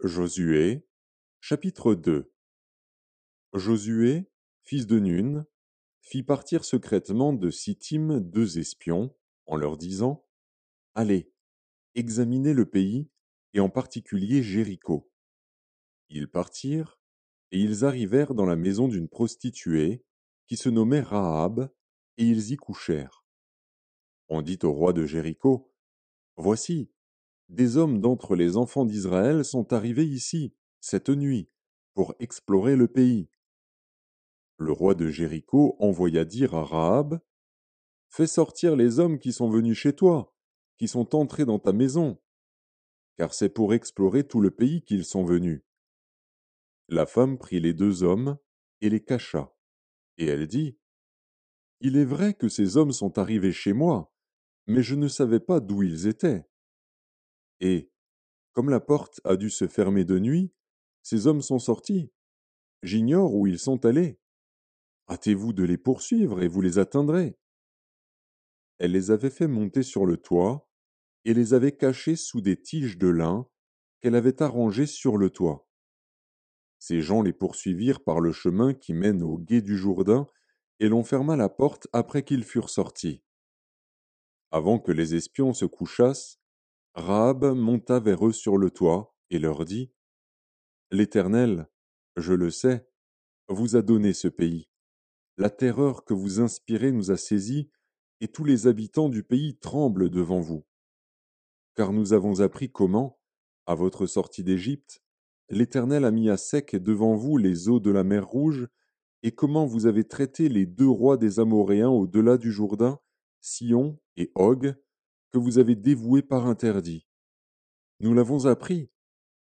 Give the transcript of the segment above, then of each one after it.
Josué, chapitre 2. Josué, fils de Nun, fit partir secrètement de Sittim 2 espions, en leur disant: Allez, examinez le pays, et en particulier Jéricho. Ils partirent, et ils arrivèrent dans la maison d'une prostituée, qui se nommait Rahab, et ils y couchèrent. On dit au roi de Jéricho: Voici, des hommes d'entre les enfants d'Israël sont arrivés ici, cette nuit, pour explorer le pays. Le roi de Jéricho envoya dire à Rahab: Fais sortir les hommes qui sont venus chez toi, qui sont entrés dans ta maison, car c'est pour explorer tout le pays qu'ils sont venus. La femme prit les 2 hommes et les cacha, et elle dit: Il est vrai que ces hommes sont arrivés chez moi, mais je ne savais pas d'où ils étaient. Et, comme la porte a dû se fermer de nuit, ces hommes sont sortis. J'ignore où ils sont allés. Hâtez-vous de les poursuivre et vous les atteindrez. Elle les avait fait monter sur le toit et les avait cachés sous des tiges de lin qu'elle avait arrangées sur le toit. Ces gens les poursuivirent par le chemin qui mène au gué du Jourdain, et l'on ferma la porte après qu'ils furent sortis. Avant que les espions se couchassent, Rahab monta vers eux sur le toit et leur dit: L'Éternel, je le sais, vous a donné ce pays. La terreur que vous inspirez nous a saisis, et tous les habitants du pays tremblent devant vous. Car nous avons appris comment, à votre sortie d'Égypte, l'Éternel a mis à sec devant vous les eaux de la mer Rouge, et comment vous avez traité les 2 rois des Amoréens au-delà du Jourdain, Sion et Og, que vous avez dévoués par interdit. Nous l'avons appris,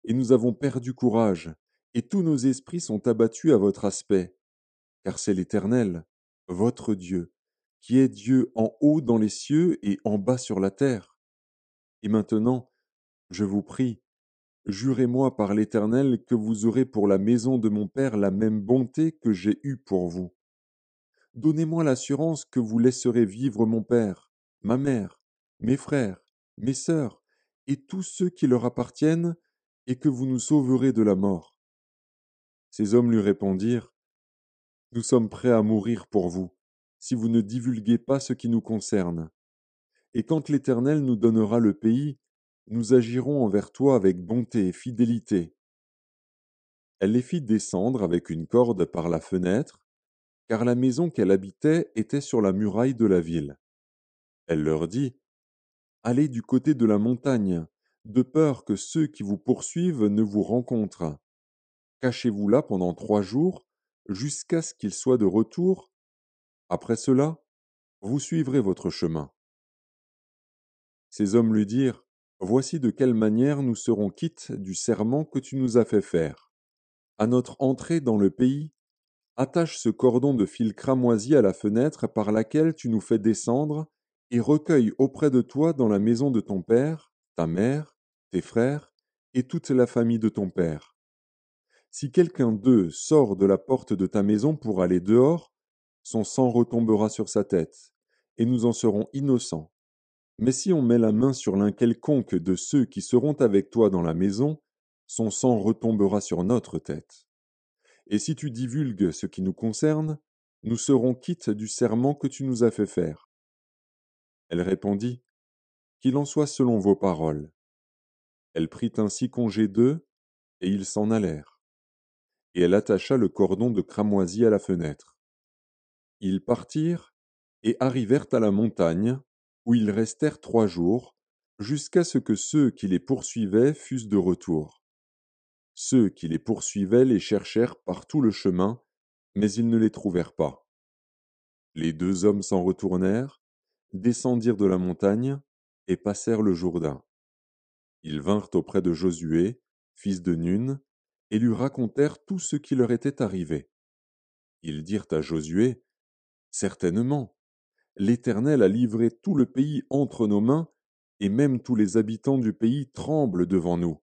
et nous avons perdu courage, et tous nos esprits sont abattus à votre aspect, car c'est l'Éternel, votre Dieu, qui est Dieu en haut dans les cieux et en bas sur la terre. Et maintenant, je vous prie, jurez-moi par l'Éternel que vous aurez pour la maison de mon père la même bonté que j'ai eue pour vous. Donnez-moi l'assurance que vous laisserez vivre mon père, ma mère, mes frères, mes sœurs, et tous ceux qui leur appartiennent, et que vous nous sauverez de la mort. Ces hommes lui répondirent: Nous sommes prêts à mourir pour vous, si vous ne divulguez pas ce qui nous concerne. Et quand l'Éternel nous donnera le pays, nous agirons envers toi avec bonté et fidélité. Elle les fit descendre avec une corde par la fenêtre, car la maison qu'elle habitait était sur la muraille de la ville. Elle leur dit: Allez du côté de la montagne, de peur que ceux qui vous poursuivent ne vous rencontrent. Cachez-vous là pendant 3 jours, jusqu'à ce qu'ils soient de retour. Après cela, vous suivrez votre chemin. Ces hommes lui dirent: Voici de quelle manière nous serons quittes du serment que tu nous as fait faire. À notre entrée dans le pays, attache ce cordon de fil cramoisi à la fenêtre par laquelle tu nous fais descendre, et recueille auprès de toi dans la maison de ton père, ta mère, tes frères, et toute la famille de ton père. Si quelqu'un d'eux sort de la porte de ta maison pour aller dehors, son sang retombera sur sa tête, et nous en serons innocents. Mais si on met la main sur l'un quelconque de ceux qui seront avec toi dans la maison, son sang retombera sur notre tête. Et si tu divulgues ce qui nous concerne, nous serons quittes du serment que tu nous as fait faire. Elle répondit: Qu'il en soit selon vos paroles. Elle prit ainsi congé d'eux, et ils s'en allèrent. Et elle attacha le cordon de cramoisi à la fenêtre. Ils partirent et arrivèrent à la montagne, où ils restèrent 3 jours, jusqu'à ce que ceux qui les poursuivaient fussent de retour. Ceux qui les poursuivaient les cherchèrent par tout le chemin, mais ils ne les trouvèrent pas. Les 2 hommes s'en retournèrent, descendirent de la montagne, et passèrent le Jourdain. Ils vinrent auprès de Josué, fils de Nun, et lui racontèrent tout ce qui leur était arrivé. Ils dirent à Josué: Certainement, l'Éternel a livré tout le pays entre nos mains, et même tous les habitants du pays tremblent devant nous.